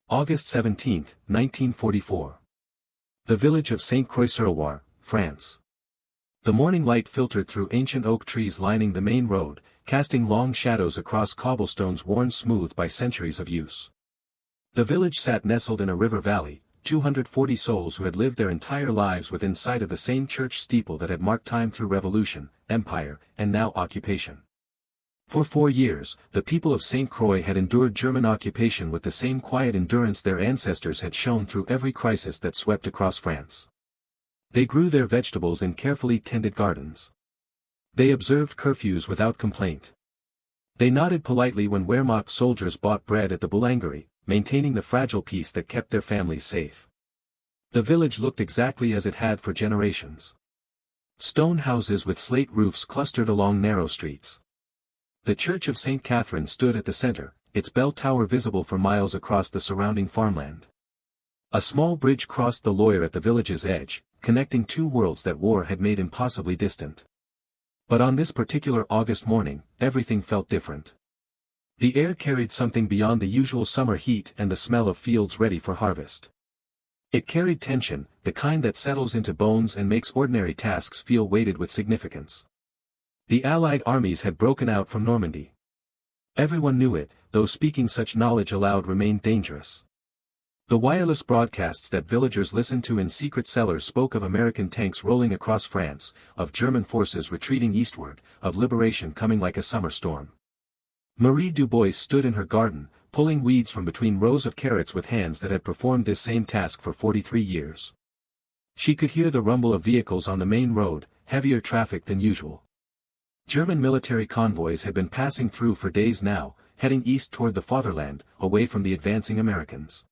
August 17, 1944. The village of Sainte-Croix-sur-Loire, France. The morning light filtered through ancient oak trees lining the main road, casting long shadows across cobblestones worn smooth by centuries of use. The village sat nestled in a river valley, 240 souls who had lived their entire lives within sight of the same church steeple that had marked time through revolution, empire, and now occupation. For 4 years, the people of Sainte Croix had endured German occupation with the same quiet endurance their ancestors had shown through every crisis that swept across France. They grew their vegetables in carefully tended gardens. They observed curfews without complaint. They nodded politely when Wehrmacht soldiers bought bread at the boulangerie, maintaining the fragile peace that kept their families safe. The village looked exactly as it had for generations. Stone houses with slate roofs clustered along narrow streets. The Church of St. Catherine stood at the center, its bell tower visible for miles across the surrounding farmland. A small bridge crossed the Loire at the village's edge, connecting two worlds that war had made impossibly distant. But on this particular August morning, everything felt different. The air carried something beyond the usual summer heat and the smell of fields ready for harvest. It carried tension, the kind that settles into bones and makes ordinary tasks feel weighted with significance. The Allied armies had broken out from Normandy. Everyone knew it, though speaking such knowledge aloud remained dangerous. The wireless broadcasts that villagers listened to in secret cellars spoke of American tanks rolling across France, of German forces retreating eastward, of liberation coming like a summer storm. Marie Dubois stood in her garden, pulling weeds from between rows of carrots with hands that had performed this same task for 43 years. She could hear the rumble of vehicles on the main road, heavier traffic than usual. German military convoys had been passing through for days now, heading east toward the fatherland, away from the advancing Americans.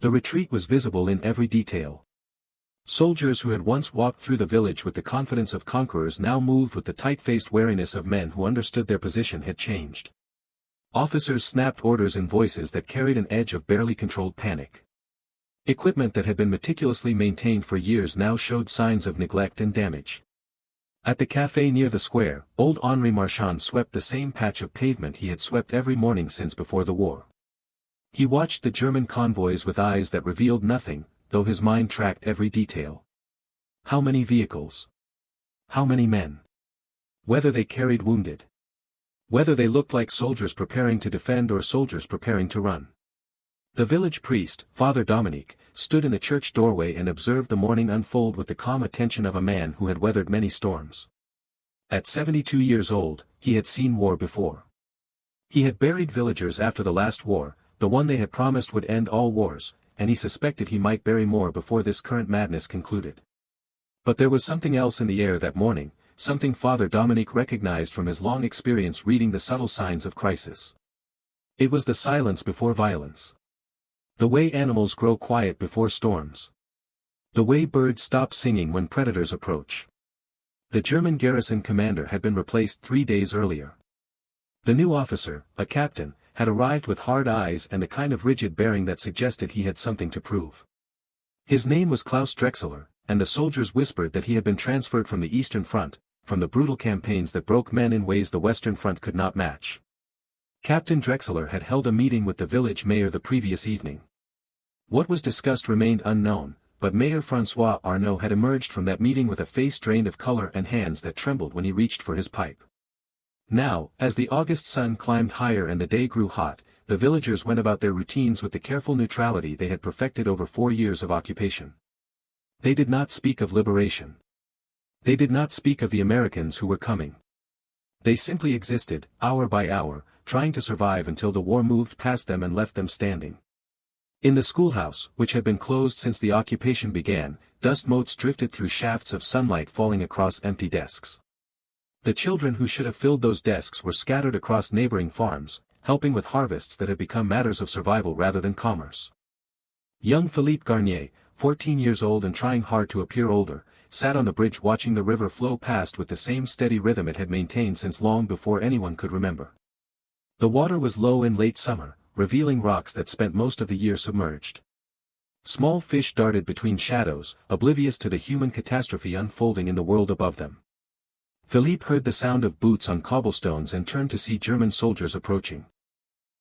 The retreat was visible in every detail. Soldiers who had once walked through the village with the confidence of conquerors now moved with the tight-faced wariness of men who understood their position had changed. Officers snapped orders in voices that carried an edge of barely controlled panic. Equipment that had been meticulously maintained for years now showed signs of neglect and damage. At the café near the square, old Henri Marchand swept the same patch of pavement he had swept every morning since before the war. He watched the German convoys with eyes that revealed nothing, though his mind tracked every detail. How many vehicles? How many men? Whether they carried wounded? Whether they looked like soldiers preparing to defend or soldiers preparing to run? The village priest, Father Dominique, stood in the church doorway and observed the morning unfold with the calm attention of a man who had weathered many storms. At 72 years old, he had seen war before. He had buried villagers after the last war, the one they had promised would end all wars, and he suspected he might bury more before this current madness concluded. But there was something else in the air that morning, something Father Dominique recognized from his long experience reading the subtle signs of crisis. It was the silence before violence. The way animals grow quiet before storms. The way birds stop singing when predators approach. The German garrison commander had been replaced 3 days earlier. The new officer, a captain, had arrived with hard eyes and a kind of rigid bearing that suggested he had something to prove. His name was Klaus Drechsler, and the soldiers whispered that he had been transferred from the Eastern Front, from the brutal campaigns that broke men in ways the Western Front could not match. Captain Drechsler had held a meeting with the village mayor the previous evening. What was discussed remained unknown, but Mayor François Arnaud had emerged from that meeting with a face drained of color and hands that trembled when he reached for his pipe. Now, as the August sun climbed higher and the day grew hot, the villagers went about their routines with the careful neutrality they had perfected over 4 years of occupation. They did not speak of liberation. They did not speak of the Americans who were coming. They simply existed, hour by hour, trying to survive until the war moved past them and left them standing. In the schoolhouse, which had been closed since the occupation began, dust motes drifted through shafts of sunlight falling across empty desks. The children who should have filled those desks were scattered across neighboring farms, helping with harvests that had become matters of survival rather than commerce. Young Philippe Garnier, 14 years old and trying hard to appear older, sat on the bridge watching the river flow past with the same steady rhythm it had maintained since long before anyone could remember. The water was low in late summer, revealing rocks that spent most of the year submerged. Small fish darted between shadows, oblivious to the human catastrophe unfolding in the world above them. Philippe heard the sound of boots on cobblestones and turned to see German soldiers approaching.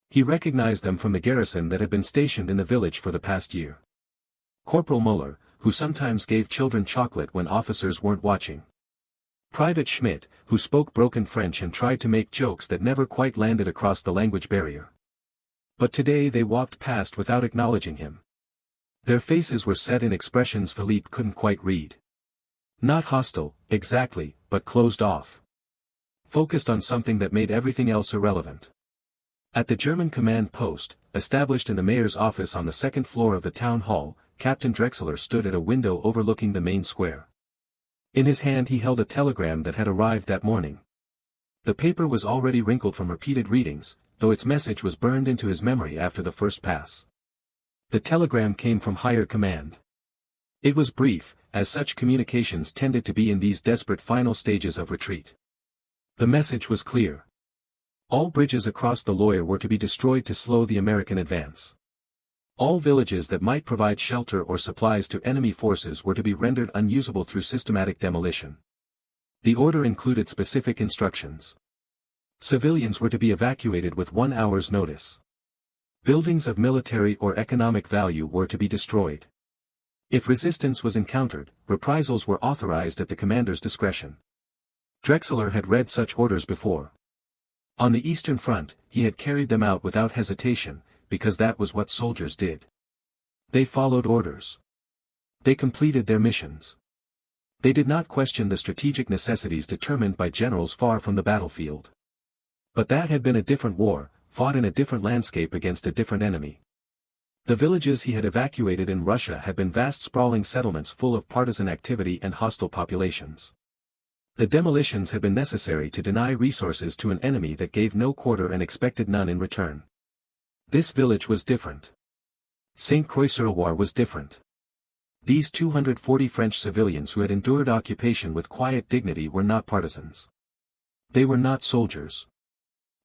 He recognized them from the garrison that had been stationed in the village for the past year. Corporal Muller, who sometimes gave children chocolate when officers weren't watching. Private Schmidt, who spoke broken French and tried to make jokes that never quite landed across the language barrier. But today they walked past without acknowledging him. Their faces were set in expressions Philippe couldn't quite read. Not hostile, exactly, but closed off. Focused on something that made everything else irrelevant. At the German command post, established in the mayor's office on the second floor of the town hall, Captain Drechsler stood at a window overlooking the main square. In his hand he held a telegram that had arrived that morning. The paper was already wrinkled from repeated readings, though its message was burned into his memory after the first pass. The telegram came from higher command. It was brief, as such communications tended to be in these desperate final stages of retreat. The message was clear. All bridges across the Loire were to be destroyed to slow the American advance. All villages that might provide shelter or supplies to enemy forces were to be rendered unusable through systematic demolition. The order included specific instructions. Civilians were to be evacuated with 1 hour's notice. Buildings of military or economic value were to be destroyed. If resistance was encountered, reprisals were authorized at the commander's discretion. Drechsler had read such orders before. On the Eastern Front, he had carried them out without hesitation, because that was what soldiers did. They followed orders. They completed their missions. They did not question the strategic necessities determined by generals far from the battlefield. But that had been a different war, fought in a different landscape against a different enemy. The villages he had evacuated in Russia had been vast sprawling settlements full of partisan activity and hostile populations. The demolitions had been necessary to deny resources to an enemy that gave no quarter and expected none in return. This village was different. Sainte-Croix-sur-Loire was different. These 240 French civilians who had endured occupation with quiet dignity were not partisans. They were not soldiers.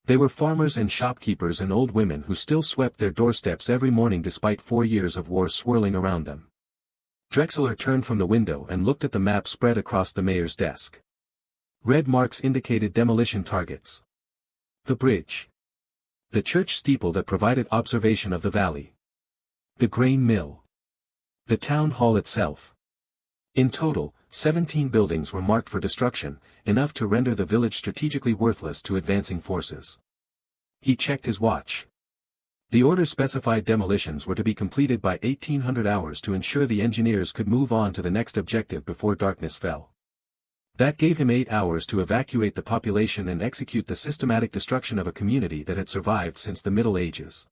They were farmers and shopkeepers and old women who still swept their doorsteps every morning despite 4 years of war swirling around them. Drechsler turned from the window and looked at the map spread across the mayor's desk. Red marks indicated demolition targets. The bridge. The church steeple that provided observation of the valley. The grain mill. The town hall itself. In total, 17 buildings were marked for destruction, enough to render the village strategically worthless to advancing forces. He checked his watch. The order specified demolitions were to be completed by 1800 hours to ensure the engineers could move on to the next objective before darkness fell. That gave him 8 hours to evacuate the population and execute the systematic destruction of a community that had survived since the Middle Ages.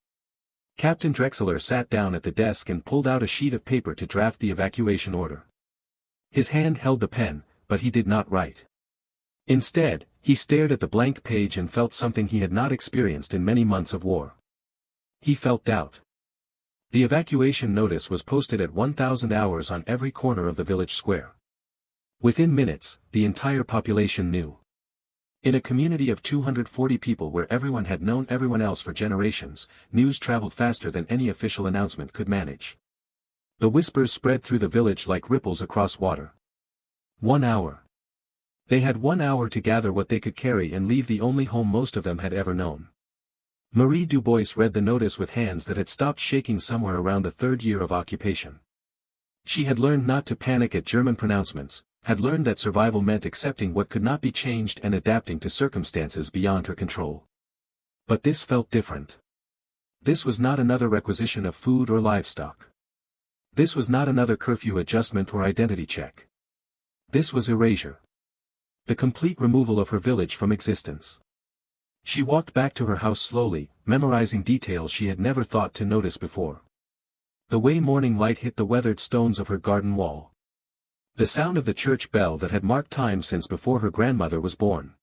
Captain Drechsler sat down at the desk and pulled out a sheet of paper to draft the evacuation order. His hand held the pen, but he did not write. Instead, he stared at the blank page and felt something he had not experienced in many months of war. He felt doubt. The evacuation notice was posted at 1,000 hours on every corner of the village square. Within minutes, the entire population knew. In a community of 240 people where everyone had known everyone else for generations, news traveled faster than any official announcement could manage. The whispers spread through the village like ripples across water. 1 hour. They had 1 hour to gather what they could carry and leave the only home most of them had ever known. Marie Dubois read the notice with hands that had stopped shaking somewhere around the 3rd year of occupation. She had learned not to panic at German pronouncements, had learned that survival meant accepting what could not be changed and adapting to circumstances beyond her control. But this felt different. This was not another requisition of food or livestock. This was not another curfew adjustment or identity check. This was erasure. The complete removal of her village from existence. She walked back to her house slowly, memorizing details she had never thought to notice before. The way morning light hit the weathered stones of her garden wall. The sound of the church bell that had marked time since before her grandmother was born.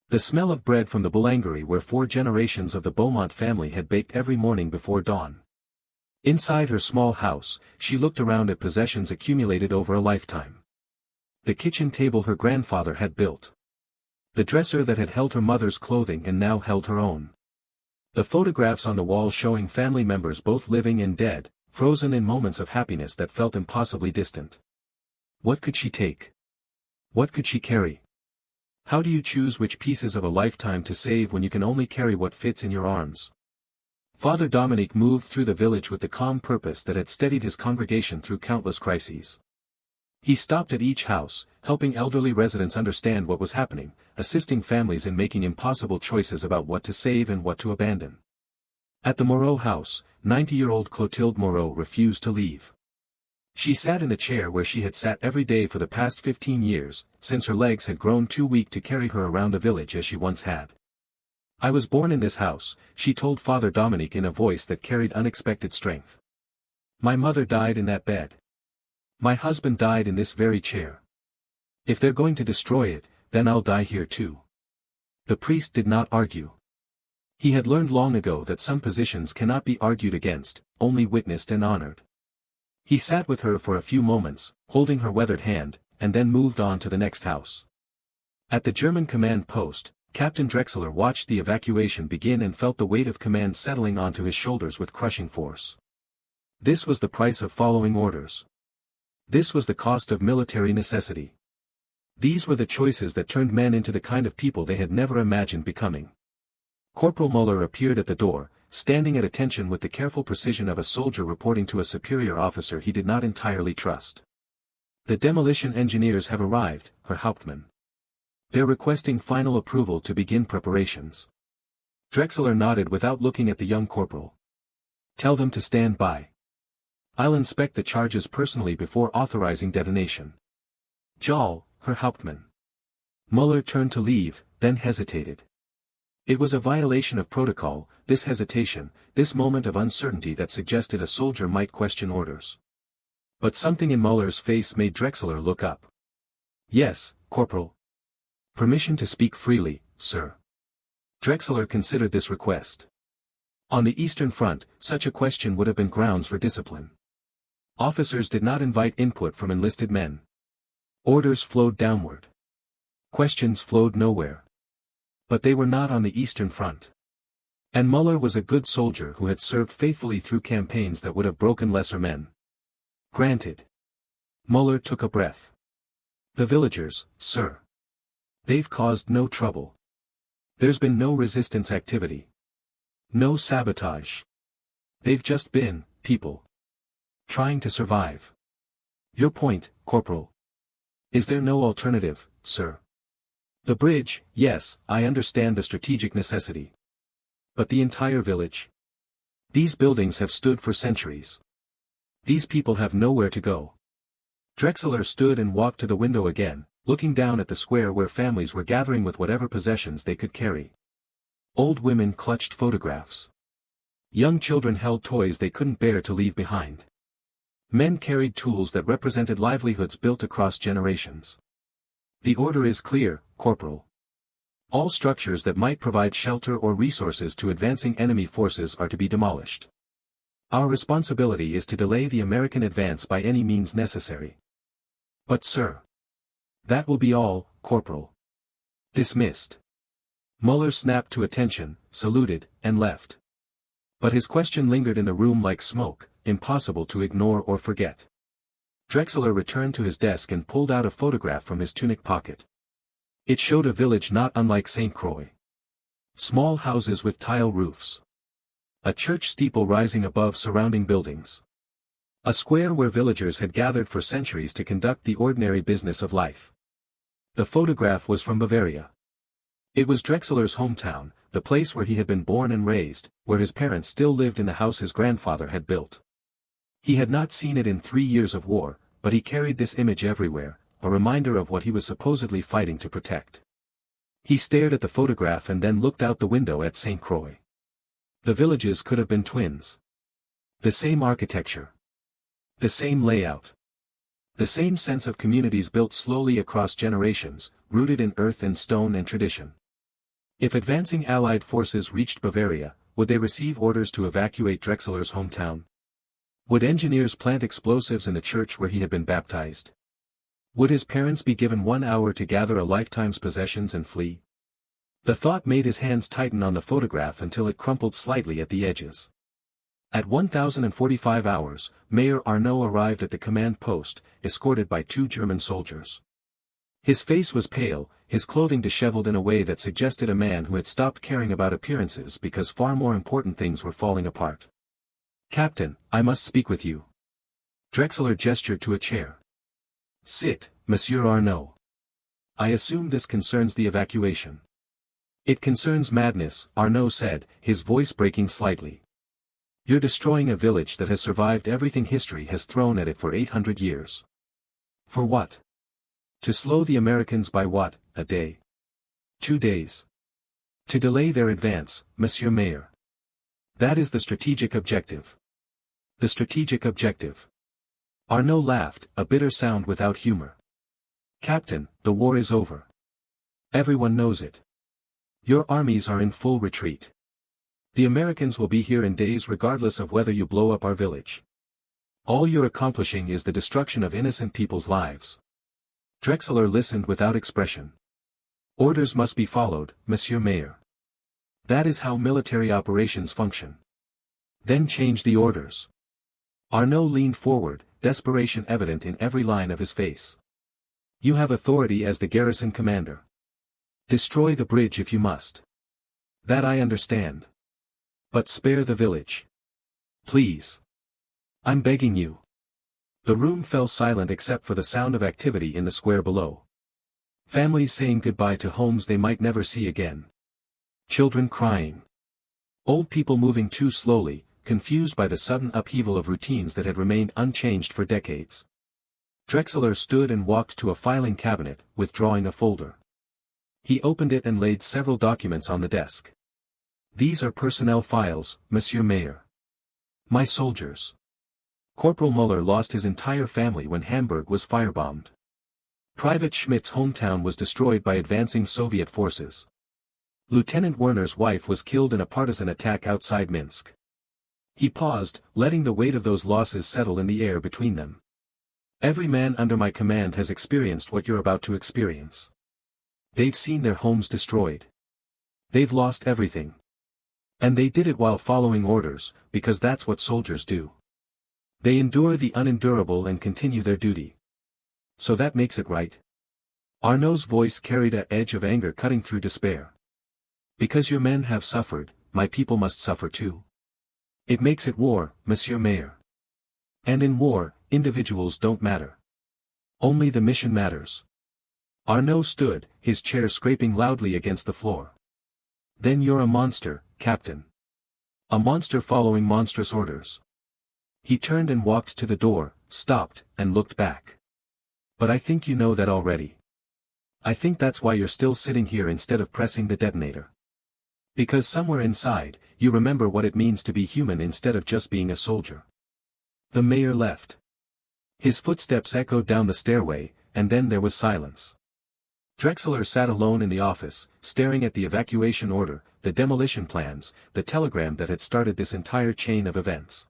The smell of bread from the boulangerie where 4 generations of the Beaumont family had baked every morning before dawn. Inside her small house, she looked around at possessions accumulated over a lifetime. The kitchen table her grandfather had built. The dresser that had held her mother's clothing and now held her own. The photographs on the wall showing family members both living and dead, frozen in moments of happiness that felt impossibly distant. What could she take? What could she carry? How do you choose which pieces of a lifetime to save when you can only carry what fits in your arms? Father Dominique moved through the village with the calm purpose that had steadied his congregation through countless crises. He stopped at each house, helping elderly residents understand what was happening, assisting families in making impossible choices about what to save and what to abandon. At the Moreau house, 90-year-old Clotilde Moreau refused to leave. She sat in the chair where she had sat every day for the past 15 years, since her legs had grown too weak to carry her around the village as she once had. "I was born in this house," she told Father Dominique in a voice that carried unexpected strength. "My mother died in that bed. My husband died in this very chair. If they're going to destroy it, then I'll die here too." The priest did not argue. He had learned long ago that some positions cannot be argued against, only witnessed and honored. He sat with her for a few moments, holding her weathered hand, and then moved on to the next house. At the German command post, Captain Drechsler watched the evacuation begin and felt the weight of command settling onto his shoulders with crushing force. This was the price of following orders. This was the cost of military necessity. These were the choices that turned men into the kind of people they had never imagined becoming. Corporal Muller appeared at the door, standing at attention with the careful precision of a soldier reporting to a superior officer he did not entirely trust. "The demolition engineers have arrived, Herr Hauptmann. They're requesting final approval to begin preparations." Drechsler nodded without looking at the young corporal. "Tell them to stand by. I'll inspect the charges personally before authorizing detonation." "Jawohl, Herr Hauptmann." Muller turned to leave, then hesitated. It was a violation of protocol, this hesitation, this moment of uncertainty that suggested a soldier might question orders. But something in Muller's face made Drechsler look up. "Yes, Corporal. Permission to speak freely, sir." Drechsler considered this request. On the Eastern Front, such a question would have been grounds for discipline. Officers did not invite input from enlisted men. Orders flowed downward. Questions flowed nowhere. But they were not on the Eastern Front. And Muller was a good soldier who had served faithfully through campaigns that would have broken lesser men. "Granted." Muller took a breath. "The villagers, sir. They've caused no trouble. There's been no resistance activity. No sabotage. They've just been, people. Trying to survive." "Your point, Corporal. Is there no alternative, sir?" "The bridge, yes, I understand the strategic necessity. But the entire village? These buildings have stood for centuries. These people have nowhere to go." Drechsler stood and walked to the window again, looking down at the square where families were gathering with whatever possessions they could carry. Old women clutched photographs. Young children held toys they couldn't bear to leave behind. Men carried tools that represented livelihoods built across generations. "The order is clear, Corporal. All structures that might provide shelter or resources to advancing enemy forces are to be demolished. Our responsibility is to delay the American advance by any means necessary." "But sir." "That will be all, Corporal." Dismissed. Muller snapped to attention, saluted, and left. But his question lingered in the room like smoke, impossible to ignore or forget. Drechsler returned to his desk and pulled out a photograph from his tunic pocket. It showed a village not unlike Sainte-Croix. Small houses with tile roofs. A church steeple rising above surrounding buildings. A square where villagers had gathered for centuries to conduct the ordinary business of life. The photograph was from Bavaria. It was Drechsler's hometown, the place where he had been born and raised, where his parents still lived in the house his grandfather had built. He had not seen it in 3 years of war, but he carried this image everywhere, a reminder of what he was supposedly fighting to protect. He stared at the photograph and then looked out the window at Sainte-Croix. The villages could have been twins. The same architecture. The same layout. The same sense of communities built slowly across generations, rooted in earth and stone and tradition. If advancing Allied forces reached Bavaria, would they receive orders to evacuate Drechsler's hometown? Would engineers plant explosives in the church where he had been baptized? Would his parents be given 1 hour to gather a lifetime's possessions and flee? The thought made his hands tighten on the photograph until it crumpled slightly at the edges. At 1045 hours, Mayor Arnaud arrived at the command post, escorted by 2 German soldiers. His face was pale, his clothing disheveled in a way that suggested a man who had stopped caring about appearances because far more important things were falling apart. "Captain, I must speak with you." Drechsler gestured to a chair. "Sit, Monsieur Arnaud. I assume this concerns the evacuation." "It concerns madness," Arnaud said, his voice breaking slightly. "You're destroying a village that has survived everything history has thrown at it for 800 years. For what? To slow the Americans by what, a day? 2 days? To delay their advance, Monsieur Mayor. That is the strategic objective. The strategic objective." Arnaud laughed, a bitter sound without humor. "Captain, the war is over. Everyone knows it. Your armies are in full retreat. The Americans will be here in days regardless of whether you blow up our village. All you're accomplishing is the destruction of innocent people's lives." Drechsler listened without expression. "Orders must be followed, Monsieur Mayor. That is how military operations function." "Then change the orders." Arnaud leaned forward, desperation evident in every line of his face. "You have authority as the garrison commander. Destroy the bridge if you must. That I understand. But spare the village. Please. I'm begging you." The room fell silent except for the sound of activity in the square below. Families saying goodbye to homes they might never see again. Children crying. Old people moving too slowly, confused by the sudden upheaval of routines that had remained unchanged for decades. Drechsler stood and walked to a filing cabinet, withdrawing a folder. He opened it and laid several documents on the desk. "These are personnel files, Monsieur Mayor. My soldiers. Corporal Muller lost his entire family when Hamburg was firebombed. Private Schmidt's hometown was destroyed by advancing Soviet forces. Lieutenant Werner's wife was killed in a partisan attack outside Minsk." He paused, letting the weight of those losses settle in the air between them. "Every man under my command has experienced what you're about to experience. They've seen their homes destroyed. They've lost everything. And they did it while following orders, because that's what soldiers do. They endure the unendurable and continue their duty. So that makes it right?" Arnaud's voice carried an edge of anger cutting through despair. "Because your men have suffered, my people must suffer too. It makes it war, Monsieur Mayor. And in war, individuals don't matter. Only the mission matters." Arnaud stood, his chair scraping loudly against the floor. "Then you're a monster, Captain. A monster following monstrous orders." He turned and walked to the door, stopped, and looked back. "But I think you know that already. I think that's why you're still sitting here instead of pressing the detonator. Because somewhere inside, you remember what it means to be human instead of just being a soldier." The mayor left. His footsteps echoed down the stairway, and then there was silence. Drechsler sat alone in the office, staring at the evacuation order, the demolition plans, the telegram that had started this entire chain of events.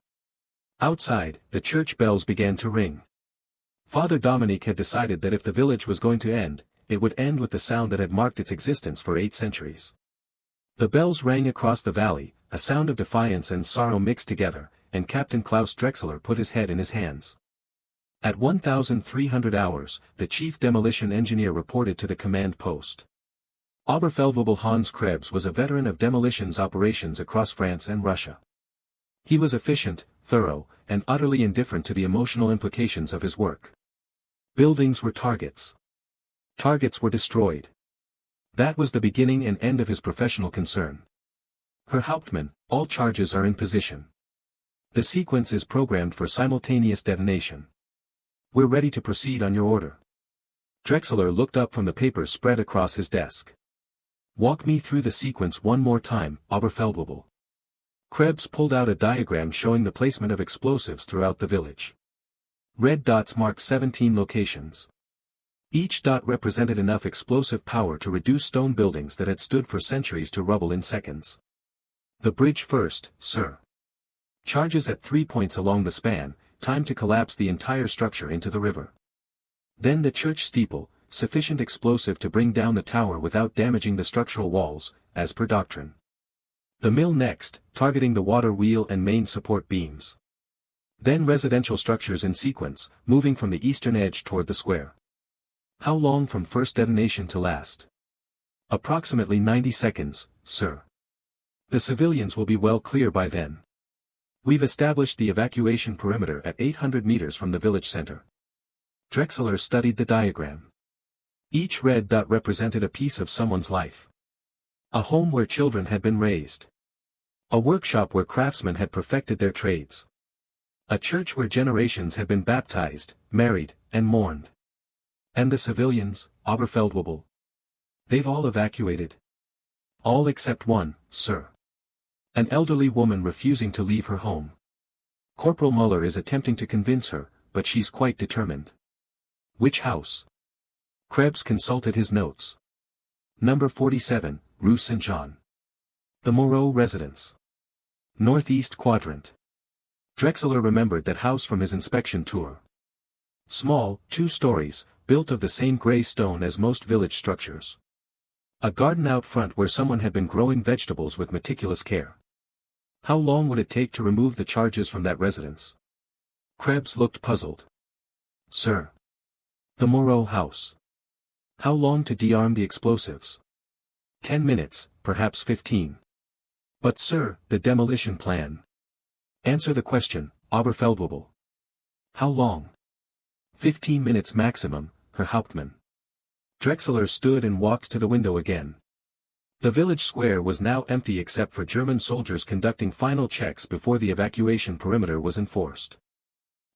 Outside, the church bells began to ring. Father Dominique had decided that if the village was going to end, it would end with the sound that had marked its existence for 8 centuries. The bells rang across the valley, a sound of defiance and sorrow mixed together, and Captain Klaus Drechsler put his head in his hands. At 1300 hours, the chief demolition engineer reported to the command post. Oberfeldwebel Hans Krebs was a veteran of demolitions operations across France and Russia. He was efficient, thorough, and utterly indifferent to the emotional implications of his work. Buildings were targets. Targets were destroyed. That was the beginning and end of his professional concern. Herr Hauptmann, all charges are in position. The sequence is programmed for simultaneous detonation. We're ready to proceed on your order. Drechsler looked up from the papers spread across his desk. Walk me through the sequence one more time, Oberfeldwebel. Krebs pulled out a diagram showing the placement of explosives throughout the village. Red dots marked 17 locations. Each dot represented enough explosive power to reduce stone buildings that had stood for centuries to rubble in seconds. The bridge first, sir. Charges at 3 points along the span, time to collapse the entire structure into the river. Then the church steeple, sufficient explosive to bring down the tower without damaging the structural walls, as per doctrine. The mill next, targeting the water wheel and main support beams. Then residential structures in sequence, moving from the eastern edge toward the square. How long from first detonation to last? Approximately 90 seconds, sir. The civilians will be well clear by then. We've established the evacuation perimeter at 800 meters from the village center. Drechsler studied the diagram. Each red dot represented a piece of someone's life. A home where children had been raised. A workshop where craftsmen had perfected their trades. A church where generations had been baptized, married, and mourned. And the civilians, Oberfeldwebel. They've all evacuated. All except one, sir. An elderly woman refusing to leave her home. Corporal Muller is attempting to convince her, but she's quite determined. Which house? Krebs consulted his notes. Number 47, Rue Saint-Jean. The Moreau residence. Northeast quadrant. Drechsler remembered that house from his inspection tour. Small, 2 stories, built of the same gray stone as most village structures. A garden out front where someone had been growing vegetables with meticulous care. How long would it take to remove the charges from that residence? Krebs looked puzzled. Sir. The Moreau house. How long to de-arm the explosives? 10 minutes, perhaps 15. But sir, the demolition plan. Answer the question, Oberfeldwebel. How long? 15 minutes maximum, Herr Hauptmann. Drechsler stood and walked to the window again. The village square was now empty except for German soldiers conducting final checks before the evacuation perimeter was enforced.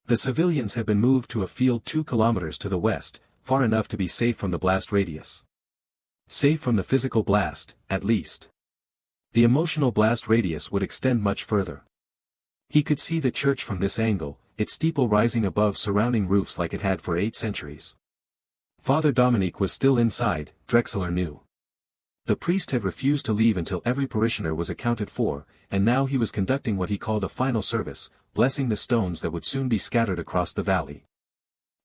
The civilians had been moved to a field 2 kilometers to the west, far enough to be safe from the blast radius. Safe from the physical blast, at least. The emotional blast radius would extend much further. He could see the church from this angle, its steeple rising above surrounding roofs like it had for 8 centuries. Father Dominique was still inside, Drechsler knew. The priest had refused to leave until every parishioner was accounted for, and now he was conducting what he called a final service, blessing the stones that would soon be scattered across the valley.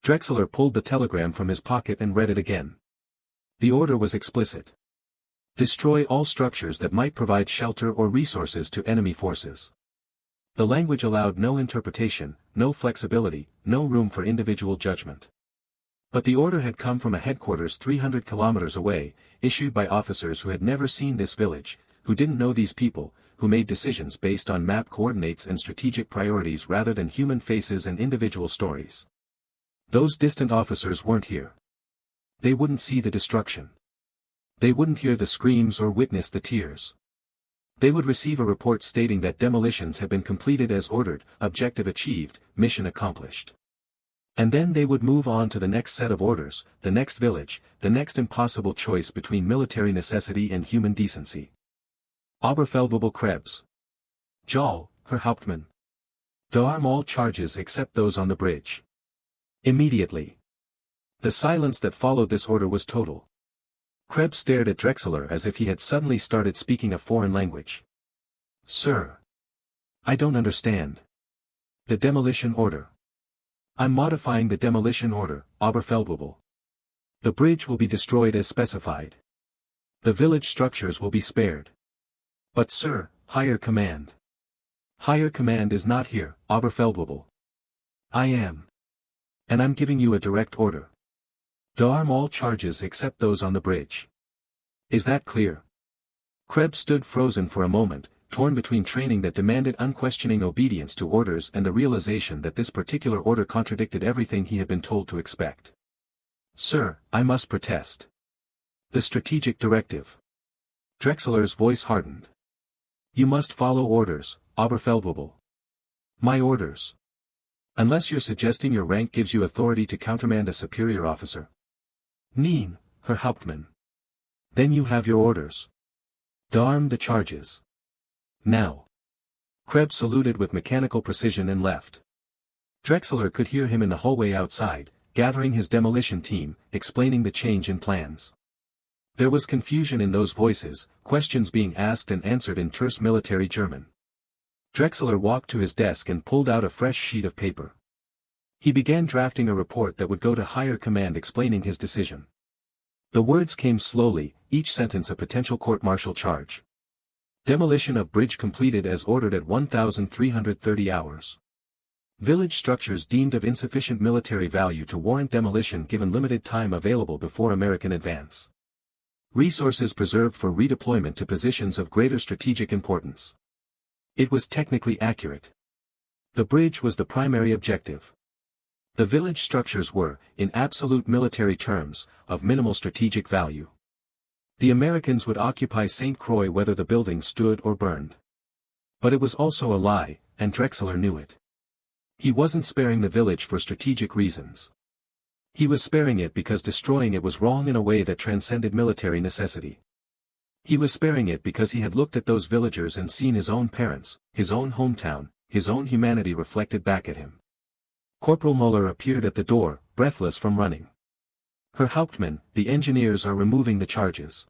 Drechsler pulled the telegram from his pocket and read it again. The order was explicit. Destroy all structures that might provide shelter or resources to enemy forces. The language allowed no interpretation, no flexibility, no room for individual judgment. But the order had come from a headquarters 300 kilometers away, issued by officers who had never seen this village, who didn't know these people, who made decisions based on map coordinates and strategic priorities rather than human faces and individual stories. Those distant officers weren't here. They wouldn't see the destruction. They wouldn't hear the screams or witness the tears. They would receive a report stating that demolitions had been completed as ordered, objective achieved, mission accomplished. And then they would move on to the next set of orders, the next village, the next impossible choice between military necessity and human decency. Oberfeldwebel Krebs. Jahl, Herr Hauptmann. De-arm all charges except those on the bridge. Immediately. The silence that followed this order was total. Krebs stared at Drechsler as if he had suddenly started speaking a foreign language. Sir. I don't understand. The demolition order. I'm modifying the demolition order, Oberfeldwebel. The bridge will be destroyed as specified. The village structures will be spared. But sir, higher command. Higher command is not here, Oberfeldwebel. I am. And I'm giving you a direct order. De-arm all charges except those on the bridge. Is that clear? Krebs stood frozen for a moment, torn between training that demanded unquestioning obedience to orders and the realization that this particular order contradicted everything he had been told to expect. Sir, I must protest. The strategic directive. Drechsler's voice hardened. You must follow orders, Oberfeldwebel. My orders. Unless you're suggesting your rank gives you authority to countermand a superior officer. Nein, Herr Hauptmann. Then you have your orders. De-arm the charges. Now. Krebs saluted with mechanical precision and left. Drechsler could hear him in the hallway outside, gathering his demolition team, explaining the change in plans. There was confusion in those voices, questions being asked and answered in terse military German. Drechsler walked to his desk and pulled out a fresh sheet of paper. He began drafting a report that would go to higher command explaining his decision. The words came slowly, each sentence a potential court-martial charge. Demolition of bridge completed as ordered at 1,330 hours. Village structures deemed of insufficient military value to warrant demolition given limited time available before American advance. Resources preserved for redeployment to positions of greater strategic importance. It was technically accurate. The bridge was the primary objective. The village structures were, in absolute military terms, of minimal strategic value. The Americans would occupy St. Croix whether the building stood or burned. But it was also a lie, and Drechsler knew it. He wasn't sparing the village for strategic reasons. He was sparing it because destroying it was wrong in a way that transcended military necessity. He was sparing it because he had looked at those villagers and seen his own parents, his own hometown, his own humanity reflected back at him. Corporal Muller appeared at the door, breathless from running. Herr Hauptmann, the engineers are removing the charges.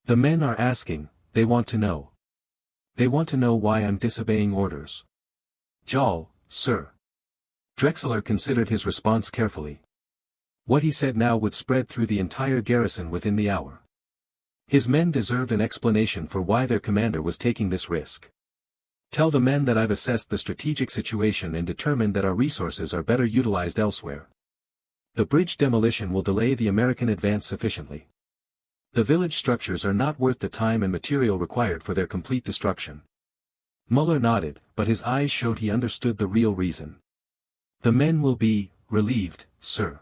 The men are asking, they want to know. They want to know why I'm disobeying orders. Jol, sir. Drechsler considered his response carefully. What he said now would spread through the entire garrison within the hour. His men deserved an explanation for why their commander was taking this risk. Tell the men that I've assessed the strategic situation and determined that our resources are better utilized elsewhere. The bridge demolition will delay the American advance sufficiently. The village structures are not worth the time and material required for their complete destruction. Muller nodded, but his eyes showed he understood the real reason. The men will be relieved, sir.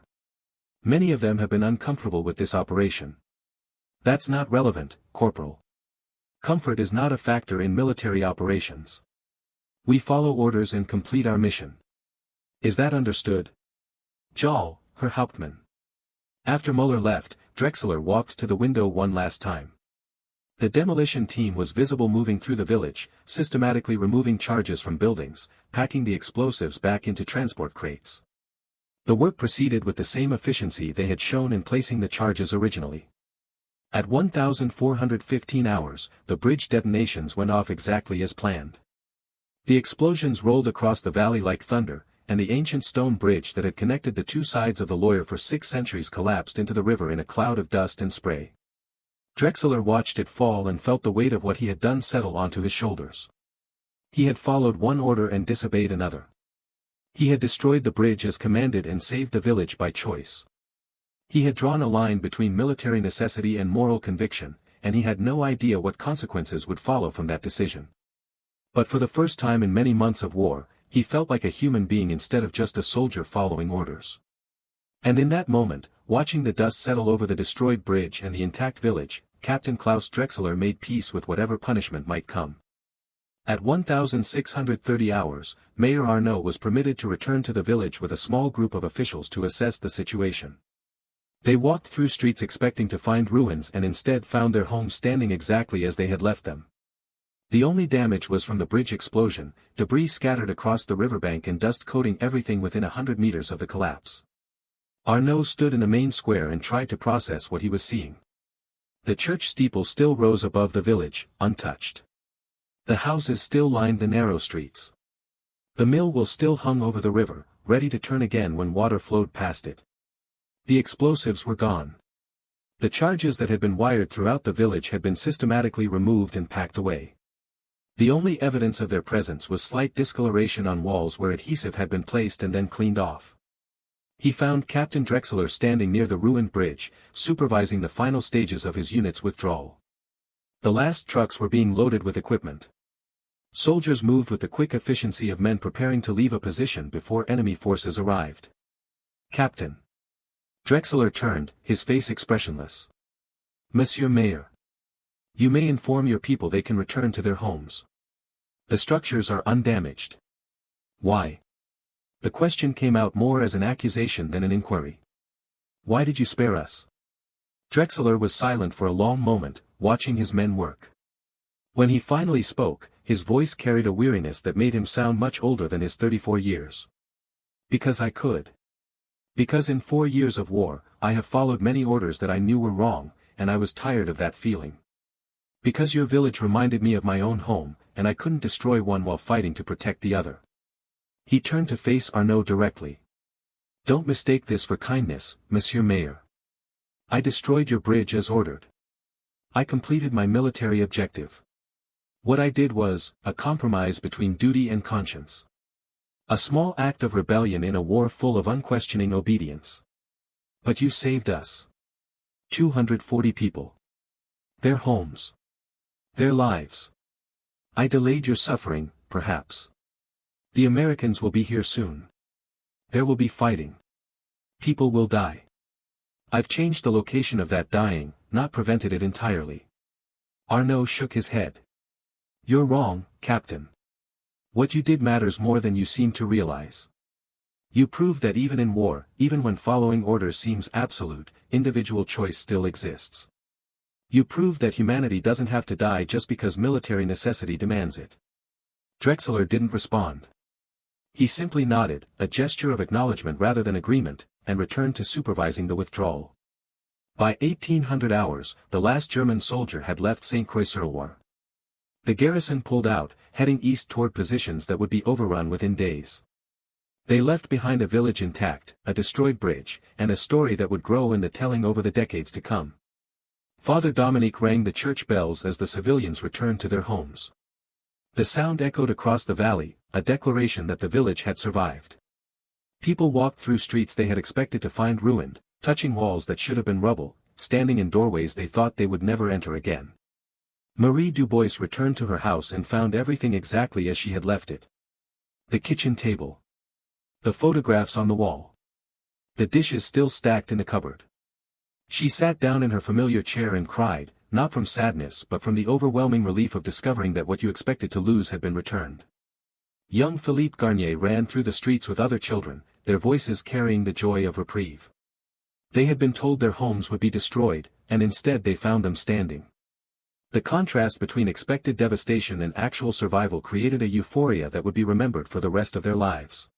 Many of them have been uncomfortable with this operation. That's not relevant, Corporal. Comfort is not a factor in military operations. We follow orders and complete our mission. Is that understood? Jol, Herr Hauptmann. After Muller left, Drechsler walked to the window one last time. The demolition team was visible moving through the village, systematically removing charges from buildings, packing the explosives back into transport crates. The work proceeded with the same efficiency they had shown in placing the charges originally. At 1415 hours, the bridge detonations went off exactly as planned. The explosions rolled across the valley like thunder, and the ancient stone bridge that had connected the two sides of the Loire for 6 centuries collapsed into the river in a cloud of dust and spray. Drechsler watched it fall and felt the weight of what he had done settle onto his shoulders. He had followed one order and disobeyed another. He had destroyed the bridge as commanded and saved the village by choice. He had drawn a line between military necessity and moral conviction, and he had no idea what consequences would follow from that decision. But for the first time in many months of war, he felt like a human being instead of just a soldier following orders. And in that moment, watching the dust settle over the destroyed bridge and the intact village, Captain Klaus Drechsler made peace with whatever punishment might come. At 1630 hours, Mayor Arnaud was permitted to return to the village with a small group of officials to assess the situation. They walked through streets expecting to find ruins and instead found their homes standing exactly as they had left them. The only damage was from the bridge explosion, debris scattered across the riverbank and dust coating everything within 100 meters of the collapse. Arnaud stood in the main square and tried to process what he was seeing. The church steeple still rose above the village, untouched. The houses still lined the narrow streets. The mill will still hung over the river, ready to turn again when water flowed past it. The explosives were gone. The charges that had been wired throughout the village had been systematically removed and packed away. The only evidence of their presence was slight discoloration on walls where adhesive had been placed and then cleaned off. He found Captain Drechsler standing near the ruined bridge, supervising the final stages of his unit's withdrawal. The last trucks were being loaded with equipment. Soldiers moved with the quick efficiency of men preparing to leave a position before enemy forces arrived. Captain. Drechsler turned, his face expressionless. Monsieur Mayor. You may inform your people they can return to their homes. The structures are undamaged. Why? The question came out more as an accusation than an inquiry. Why did you spare us? Drechsler was silent for a long moment, watching his men work. When he finally spoke, his voice carried a weariness that made him sound much older than his 34 years. Because I could. Because in 4 years of war, I have followed many orders that I knew were wrong, and I was tired of that feeling. Because your village reminded me of my own home, and I couldn't destroy one while fighting to protect the other. He turned to face Arnaud directly. Don't mistake this for kindness, Monsieur Mayor. I destroyed your bridge as ordered. I completed my military objective. What I did was, a compromise between duty and conscience. A small act of rebellion in a war full of unquestioning obedience. But you saved us. 240 people. Their homes. Their lives. I delayed your suffering, perhaps. The Americans will be here soon. There will be fighting. People will die. I've changed the location of that dying, not prevented it entirely. Arnaud shook his head. You're wrong, Captain. What you did matters more than you seem to realize. You proved that even in war, even when following orders seems absolute, individual choice still exists. You proved that humanity doesn't have to die just because military necessity demands it. Drechsler didn't respond. He simply nodded, a gesture of acknowledgement rather than agreement, and returned to supervising the withdrawal. By 1800 hours, the last German soldier had left Sainte-Croix-sur-Loire. The garrison pulled out, heading east toward positions that would be overrun within days. They left behind a village intact, a destroyed bridge, and a story that would grow in the telling over the decades to come. Father Dominique rang the church bells as the civilians returned to their homes. The sound echoed across the valley, a declaration that the village had survived. People walked through streets they had expected to find ruined, touching walls that should have been rubble, standing in doorways they thought they would never enter again. Marie Dubois returned to her house and found everything exactly as she had left it. The kitchen table. The photographs on the wall. The dishes still stacked in the cupboard. She sat down in her familiar chair and cried, not from sadness but from the overwhelming relief of discovering that what you expected to lose had been returned. Young Philippe Garnier ran through the streets with other children, their voices carrying the joy of reprieve. They had been told their homes would be destroyed, and instead they found them standing. The contrast between expected devastation and actual survival created a euphoria that would be remembered for the rest of their lives.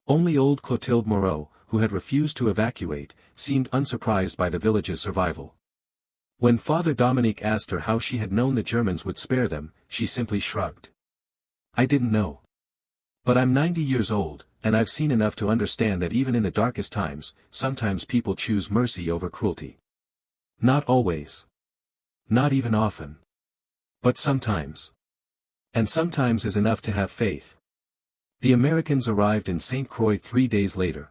Only old Clotilde Moreau, who had refused to evacuate, seemed unsurprised by the village's survival. When Father Dominique asked her how she had known the Germans would spare them, she simply shrugged. I didn't know. But I'm 90 years old, and I've seen enough to understand that even in the darkest times, sometimes people choose mercy over cruelty. Not always. Not even often. But sometimes. And sometimes is enough to have faith. The Americans arrived in Sainte Croix 3 days later.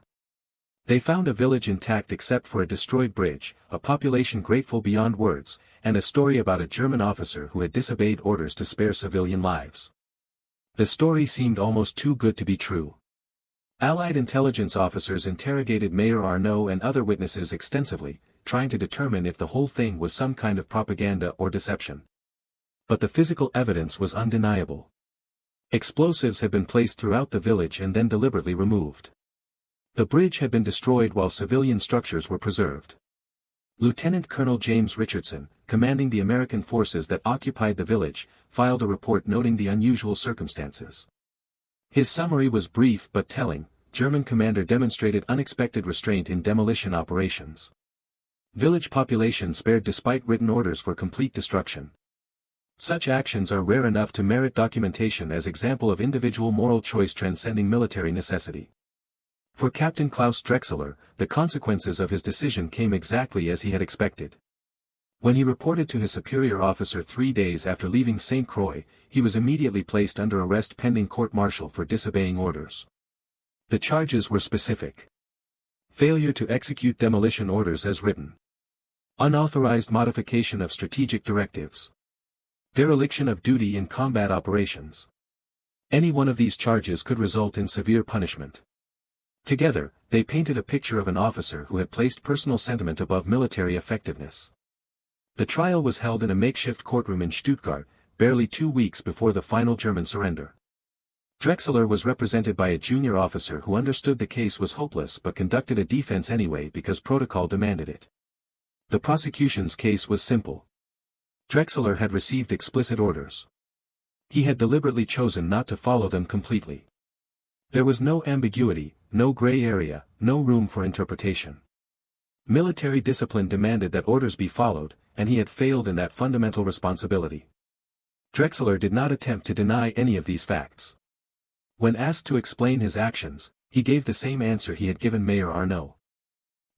They found a village intact except for a destroyed bridge, a population grateful beyond words, and a story about a German officer who had disobeyed orders to spare civilian lives. The story seemed almost too good to be true. Allied intelligence officers interrogated Mayor Arnaud and other witnesses extensively, trying to determine if the whole thing was some kind of propaganda or deception. But the physical evidence was undeniable. Explosives had been placed throughout the village and then deliberately removed. The bridge had been destroyed while civilian structures were preserved. Lieutenant Colonel James Richardson, commanding the American forces that occupied the village, filed a report noting the unusual circumstances. His summary was brief but telling. German commander demonstrated unexpected restraint in demolition operations. Village population spared despite written orders for complete destruction. Such actions are rare enough to merit documentation as example of individual moral choice transcending military necessity. For Captain Klaus Drechsler, the consequences of his decision came exactly as he had expected. When he reported to his superior officer 3 days after leaving Sainte Croix, he was immediately placed under arrest pending court-martial for disobeying orders. The charges were specific. Failure to execute demolition orders as written. Unauthorized modification of strategic directives. Dereliction of duty in combat operations. Any one of these charges could result in severe punishment. Together, they painted a picture of an officer who had placed personal sentiment above military effectiveness. The trial was held in a makeshift courtroom in Stuttgart, barely 2 weeks before the final German surrender. Drechsler was represented by a junior officer who understood the case was hopeless but conducted a defense anyway because protocol demanded it. The prosecution's case was simple. Drechsler had received explicit orders. He had deliberately chosen not to follow them completely. There was no ambiguity, no gray area, no room for interpretation. Military discipline demanded that orders be followed, and he had failed in that fundamental responsibility. Drechsler did not attempt to deny any of these facts. When asked to explain his actions, he gave the same answer he had given Mayor Arnaud.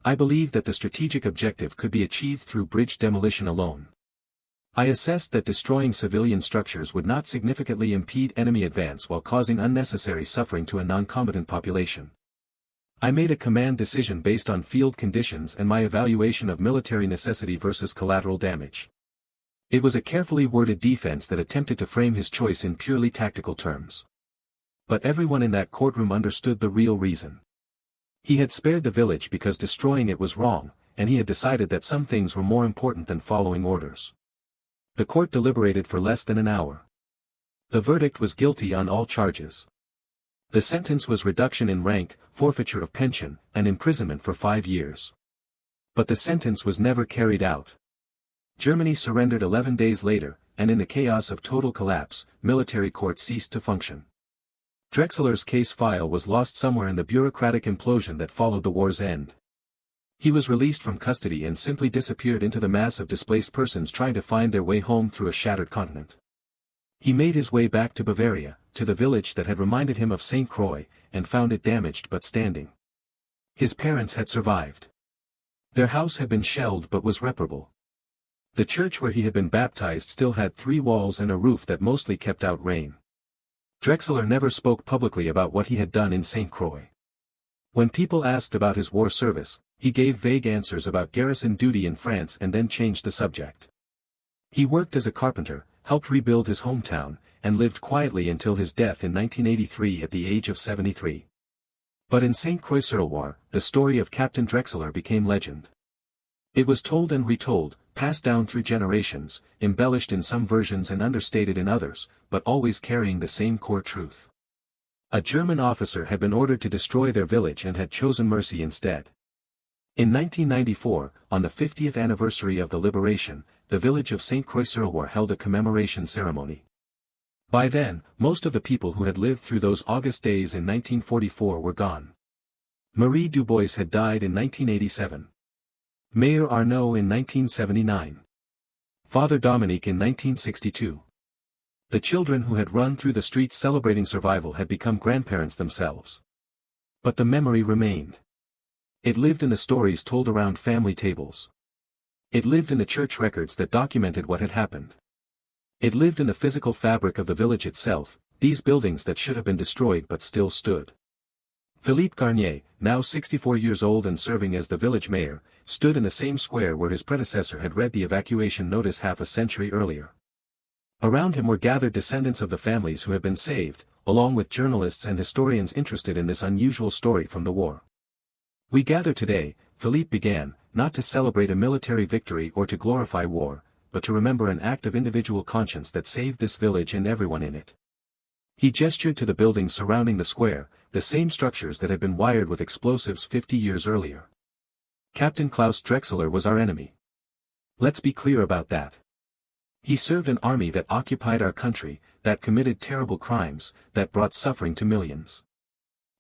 I believed that the strategic objective could be achieved through bridge demolition alone. I assessed that destroying civilian structures would not significantly impede enemy advance while causing unnecessary suffering to a non-combatant population. I made a command decision based on field conditions and my evaluation of military necessity versus collateral damage. It was a carefully worded defense that attempted to frame his choice in purely tactical terms. But everyone in that courtroom understood the real reason. He had spared the village because destroying it was wrong, and he had decided that some things were more important than following orders. The court deliberated for less than an hour. The verdict was guilty on all charges. The sentence was reduction in rank, forfeiture of pension, and imprisonment for 5 years. But the sentence was never carried out. Germany surrendered 11 days later, and in the chaos of total collapse, military court ceased to function. Drechsler's case file was lost somewhere in the bureaucratic implosion that followed the war's end. He was released from custody and simply disappeared into the mass of displaced persons trying to find their way home through a shattered continent. He made his way back to Bavaria, to the village that had reminded him of Sainte-Croix, and found it damaged but standing. His parents had survived. Their house had been shelled but was reparable. The church where he had been baptized still had 3 walls and a roof that mostly kept out rain. Drechsler never spoke publicly about what he had done in Sainte-Croix. When people asked about his war service, he gave vague answers about garrison duty in France and then changed the subject. He worked as a carpenter, helped rebuild his hometown, and lived quietly until his death in 1983 at the age of 73. But in Sainte-Croix-sur-Loire, the story of Captain Drechsler became legend. It was told and retold, passed down through generations, embellished in some versions and understated in others, but always carrying the same core truth. A German officer had been ordered to destroy their village and had chosen mercy instead. In 1994, on the 50th anniversary of the liberation, the village of Sainte-Croix-sur-Loire held a commemoration ceremony. By then, most of the people who had lived through those August days in 1944 were gone. Marie Dubois had died in 1987. Mayor Arnaud in 1979. Father Dominique in 1962. The children who had run through the streets celebrating survival had become grandparents themselves. But the memory remained. It lived in the stories told around family tables. It lived in the church records that documented what had happened. It lived in the physical fabric of the village itself, these buildings that should have been destroyed but still stood. Philippe Garnier, now 64 years old and serving as the village mayor, stood in the same square where his predecessor had read the evacuation notice half a century earlier. Around him were gathered descendants of the families who had been saved, along with journalists and historians interested in this unusual story from the war. "We gather today," Philippe began, "not to celebrate a military victory or to glorify war, but to remember an act of individual conscience that saved this village and everyone in it." He gestured to the buildings surrounding the square, the same structures that had been wired with explosives 50 years earlier. "Captain Klaus Drechsler was our enemy. Let's be clear about that. He served an army that occupied our country, that committed terrible crimes, that brought suffering to millions.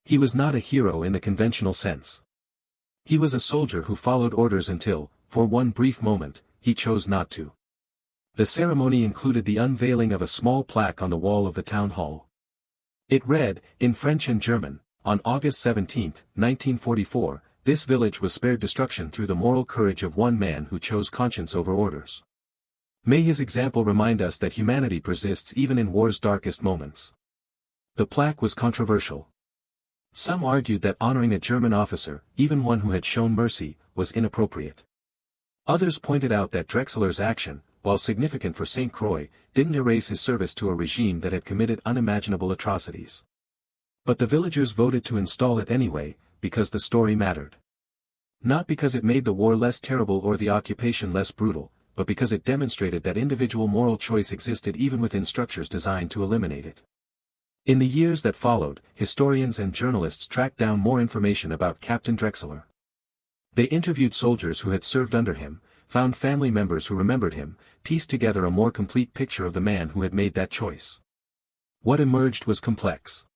He was not a hero in the conventional sense. He was a soldier who followed orders until, for one brief moment, he chose not to." The ceremony included the unveiling of a small plaque on the wall of the town hall. It read, in French and German, "On August 17, 1944, this village was spared destruction through the moral courage of one man who chose conscience over orders. May his example remind us that humanity persists even in war's darkest moments." The plaque was controversial. Some argued that honoring a German officer, even one who had shown mercy, was inappropriate. Others pointed out that Drechsler's action, while significant for Sainte-Croix, didn't erase his service to a regime that had committed unimaginable atrocities. But the villagers voted to install it anyway, because the story mattered. Not because it made the war less terrible or the occupation less brutal, but because it demonstrated that individual moral choice existed even within structures designed to eliminate it. In the years that followed, historians and journalists tracked down more information about Captain Drechsler. They interviewed soldiers who had served under him, found family members who remembered him, pieced together a more complete picture of the man who had made that choice. What emerged was complex.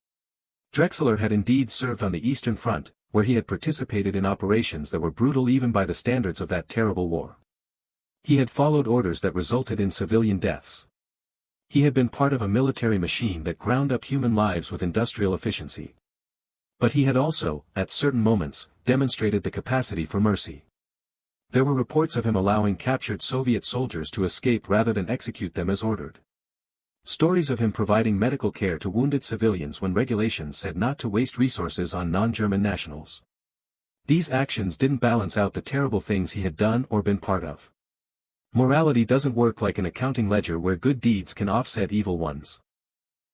Drechsler had indeed served on the Eastern Front, where he had participated in operations that were brutal even by the standards of that terrible war. He had followed orders that resulted in civilian deaths. He had been part of a military machine that ground up human lives with industrial efficiency. But he had also, at certain moments, demonstrated the capacity for mercy. There were reports of him allowing captured Soviet soldiers to escape rather than execute them as ordered. Stories of him providing medical care to wounded civilians when regulations said not to waste resources on non-German nationals. These actions didn't balance out the terrible things he had done or been part of. Morality doesn't work like an accounting ledger where good deeds can offset evil ones.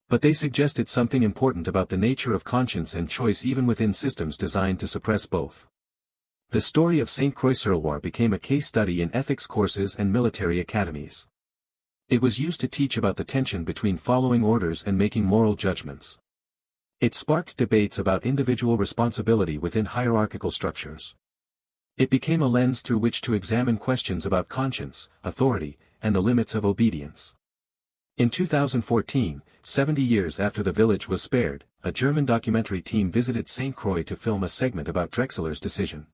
But they suggested something important about the nature of conscience and choice even within systems designed to suppress both. The story of Sainte-Croix-sur-Loire became a case study in ethics courses and military academies. It was used to teach about the tension between following orders and making moral judgments. It sparked debates about individual responsibility within hierarchical structures. It became a lens through which to examine questions about conscience, authority, and the limits of obedience. In 2014, 70 years after the village was spared, a German documentary team visited Sainte-Croix to film a segment about Drechsler's decision.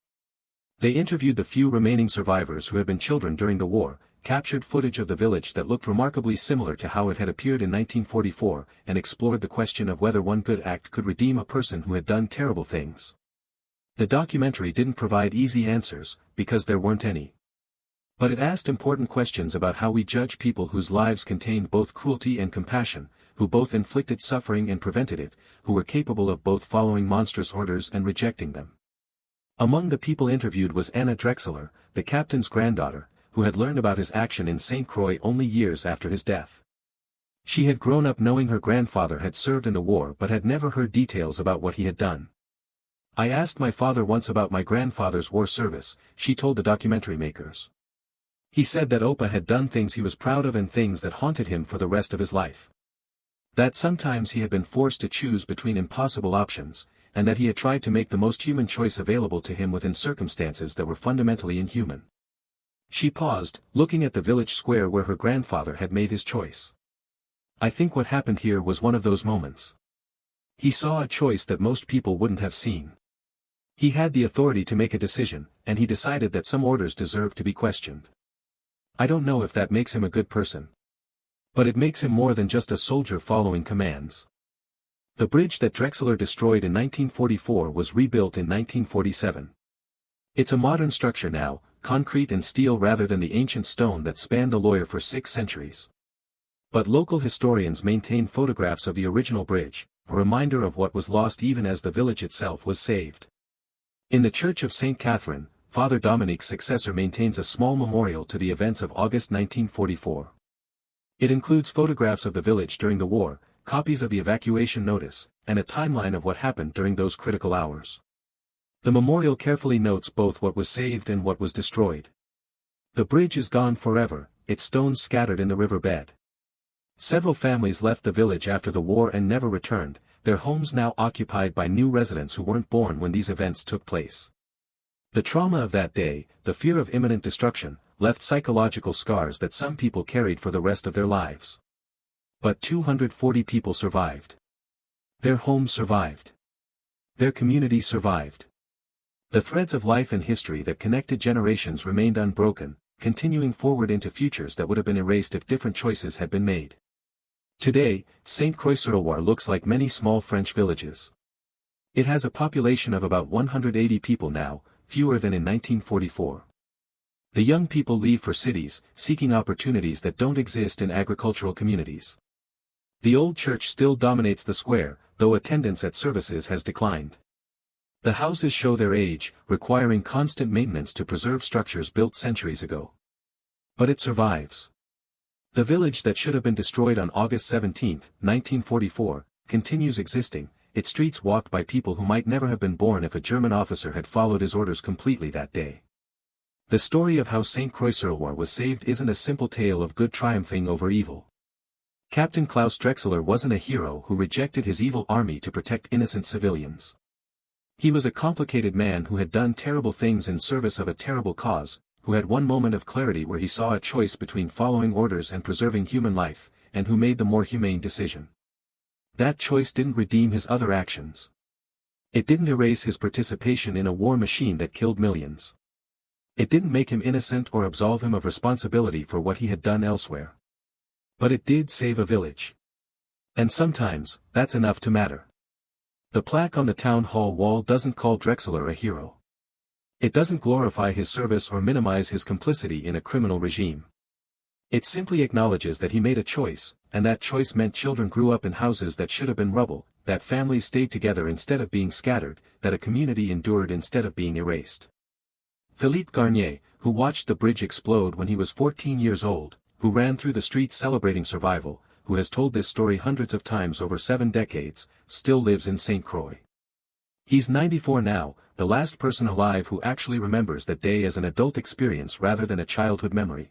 They interviewed the few remaining survivors who had been children during the war, captured footage of the village that looked remarkably similar to how it had appeared in 1944, and explored the question of whether one good act could redeem a person who had done terrible things. The documentary didn't provide easy answers, because there weren't any. But it asked important questions about how we judge people whose lives contained both cruelty and compassion, who both inflicted suffering and prevented it, who were capable of both following monstrous orders and rejecting them. Among the people interviewed was Anna Drechsler, the captain's granddaughter, who had learned about his action in Sainte-Croix only years after his death. She had grown up knowing her grandfather had served in the war but had never heard details about what he had done. "I asked my father once about my grandfather's war service," she told the documentary makers. "He said that Opa had done things he was proud of and things that haunted him for the rest of his life. That sometimes he had been forced to choose between impossible options, and that he had tried to make the most human choice available to him within circumstances that were fundamentally inhuman." She paused, looking at the village square where her grandfather had made his choice. "I think what happened here was one of those moments. He saw a choice that most people wouldn't have seen. He had the authority to make a decision, and he decided that some orders deserved to be questioned. I don't know if that makes him a good person. But it makes him more than just a soldier following commands." The bridge that Drechsler destroyed in 1944 was rebuilt in 1947. It's a modern structure now, concrete and steel rather than the ancient stone that spanned the Loire for 6 centuries. But local historians maintain photographs of the original bridge, a reminder of what was lost even as the village itself was saved. In the Church of St. Catherine, Father Dominique's successor maintains a small memorial to the events of August 1944. It includes photographs of the village during the war, copies of the evacuation notice, and a timeline of what happened during those critical hours. The memorial carefully notes both what was saved and what was destroyed. The bridge is gone forever, its stones scattered in the river bed. Several families left the village after the war and never returned, their homes now occupied by new residents who weren't born when these events took place. The trauma of that day, the fear of imminent destruction, left psychological scars that some people carried for the rest of their lives. But 240 people survived. Their homes survived. Their community survived. The threads of life and history that connected generations remained unbroken, continuing forward into futures that would have been erased if different choices had been made. Today, Sainte-Croix-sur-Loire looks like many small French villages. It has a population of about 180 people now, fewer than in 1944. The young people leave for cities, seeking opportunities that don't exist in agricultural communities. The old church still dominates the square, though attendance at services has declined. The houses show their age, requiring constant maintenance to preserve structures built centuries ago. But it survives. The village that should have been destroyed on August 17, 1944, continues existing, its streets walked by people who might never have been born if a German officer had followed his orders completely that day. The story of how Sainte-Croix-sur-Loire was saved isn't a simple tale of good triumphing over evil. Captain Klaus Drechsler wasn't a hero who rejected his evil army to protect innocent civilians. He was a complicated man who had done terrible things in service of a terrible cause, who had one moment of clarity where he saw a choice between following orders and preserving human life, and who made the more humane decision. That choice didn't redeem his other actions. It didn't erase his participation in a war machine that killed millions. It didn't make him innocent or absolve him of responsibility for what he had done elsewhere. But it did save a village. And sometimes, that's enough to matter. The plaque on the town hall wall doesn't call Drechsler a hero. It doesn't glorify his service or minimize his complicity in a criminal regime. It simply acknowledges that he made a choice, and that choice meant children grew up in houses that should have been rubble, that families stayed together instead of being scattered, that a community endured instead of being erased. Philippe Garnier, who watched the bridge explode when he was 14 years old, who ran through the streets celebrating survival, who has told this story hundreds of times over 7 decades, still lives in St. Croix. He's 94 now, the last person alive who actually remembers that day as an adult experience rather than a childhood memory.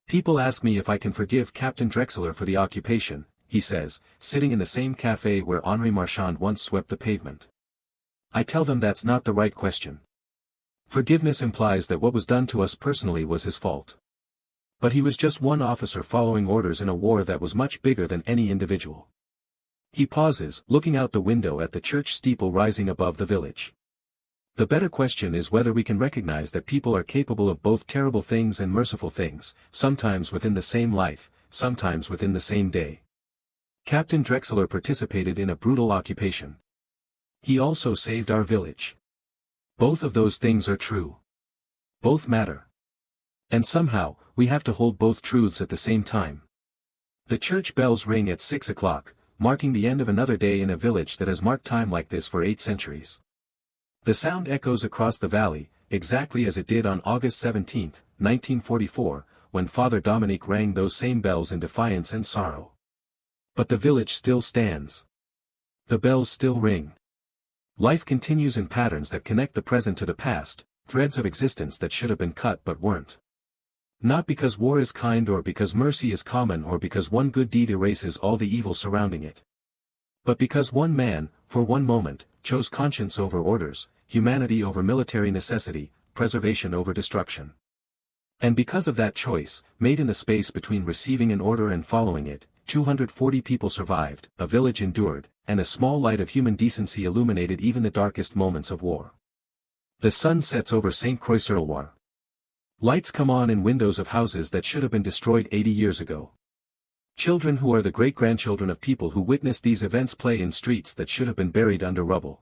People ask me if I can forgive Captain Drechsler for the occupation, he says, sitting in the same café where Henri Marchand once swept the pavement. I tell them that's not the right question. Forgiveness implies that what was done to us personally was his fault. But he was just one officer following orders in a war that was much bigger than any individual. He pauses, looking out the window at the church steeple rising above the village. The better question is whether we can recognize that people are capable of both terrible things and merciful things, sometimes within the same life, sometimes within the same day. Captain Drechsler participated in a brutal occupation. He also saved our village. Both of those things are true. Both matter. And somehow, we have to hold both truths at the same time. The church bells ring at 6 o'clock, marking the end of another day in a village that has marked time like this for 8 centuries. The sound echoes across the valley, exactly as it did on August 17, 1944, when Father Dominique rang those same bells in defiance and sorrow. But the village still stands. The bells still ring. Life continues in patterns that connect the present to the past, threads of existence that should have been cut but weren't. Not because war is kind or because mercy is common or because one good deed erases all the evil surrounding it. But because one man, for one moment, chose conscience over orders, humanity over military necessity, preservation over destruction. And because of that choice, made in the space between receiving an order and following it, 240 people survived, a village endured, and a small light of human decency illuminated even the darkest moments of war. The sun sets over Sainte-Croix-sur-Loire. Lights come on in windows of houses that should have been destroyed 80 years ago. Children who are the great-grandchildren of people who witnessed these events play in streets that should have been buried under rubble.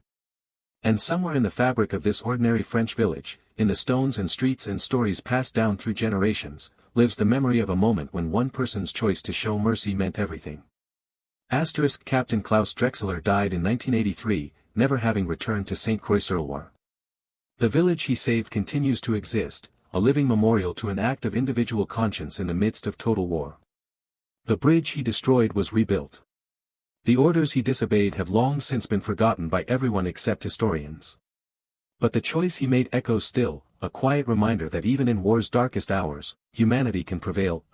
And somewhere in the fabric of this ordinary French village, in the stones and streets and stories passed down through generations, lives the memory of a moment when one person's choice to show mercy meant everything. Captain Klaus Drechsler died in 1983, never having returned to Sainte-Croix-sur-Loire. The village he saved continues to exist, a living memorial to an act of individual conscience in the midst of total war. The bridge he destroyed was rebuilt. The orders he disobeyed have long since been forgotten by everyone except historians. But the choice he made echoes still, a quiet reminder that even in war's darkest hours, humanity can prevail.